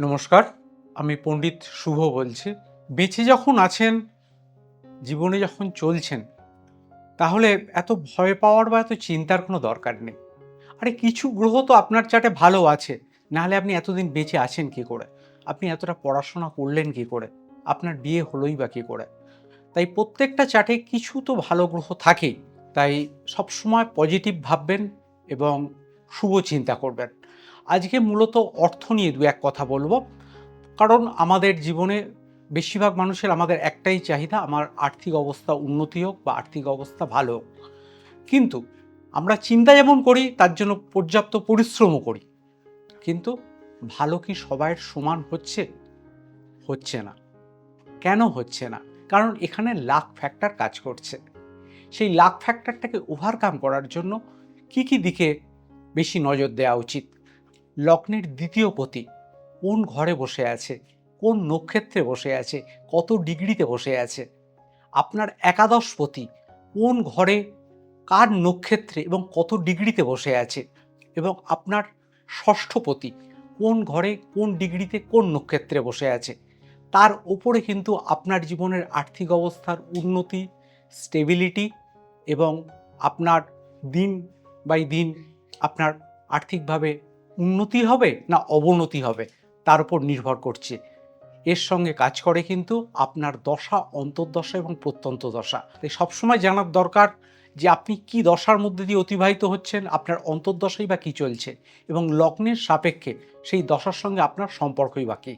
নমস্কার, আমি পণ্ডিত শুভ বলছি। বেঁচে যখন আছেন, জীবনে যখন চলছেন, তাহলে এত ভয় পাওয়ার বা এত চিন্তার কোনো দরকার নেই। আরে কিছু গ্রহ তো আপনার চার্টে ভালো আছে, নাহলে আপনি এতদিন বেঁচে আছেন কি করে? আপনি এতটা পড়াশোনা করলেন কি করে? আপনার বিয়ে হলোই বা কি করে? তাই প্রত্যেকটা চার্টে কিছু তো ভালো গ্রহ থাকেই। তাই সবসময় পজিটিভ ভাববেন এবং শুভ চিন্তা করবেন। আজকে মূলত অর্থ নিয়ে দু এক কথা বলবো। কারণ আমাদের জীবনে বেশিরভাগ মানুষের আমাদের একটাই চাহিদা, আমার আর্থিক অবস্থা উন্নতি হোক বা আর্থিক অবস্থা ভালো হোক। কিন্তু আমরা চিন্তা যেমন করি তার জন্য পর্যাপ্ত পরিশ্রমও করি। কিন্তু ভালো কি সবাইয়ের সমান হচ্ছে? হচ্ছে না। কেন হচ্ছে না? কারণ এখানে লাক ফ্যাক্টর কাজ করছে। সেই লাক ফ্যাক্টরটাকে ওভারকাম করার জন্য কি দিকে বেশি নজর দেওয়া উচিত? লগ্নের দ্বিতীয় পতি কোন ঘরে বসে আছে, কোন নক্ষত্রে বসে আছে, কত ডিগ্রিতে বসে আছে, আপনার একাদশপতি কোন ঘরে কার নক্ষত্রে এবং কত ডিগ্রিতে বসে আছে, এবং আপনার ষষ্ঠপতি কোন ঘরে কোন ডিগ্রিতে কোন নক্ষত্রে বসে আছে, তার ওপরে কিন্তু আপনার জীবনের আর্থিক অবস্থার উন্নতি, স্টেবিলিটি এবং আপনার দিন বাই দিন আপনার আর্থিকভাবে উন্নতি হবে না অবনতি হবে তার উপর নির্ভর করছে। এর সঙ্গে কাজ করে কিন্তু আপনার দশা, অন্তর্দশা এবং প্রত্যন্ত দশা। তাই সবসময় জানার দরকার যে আপনি কি দশার মধ্যে দিয়ে অতিবাহিত হচ্ছেন, আপনার অন্তর্দশাই বা কী চলছে, এবং লগ্নের সাপেক্ষে সেই দশার সঙ্গে আপনার সম্পর্কই বা কী।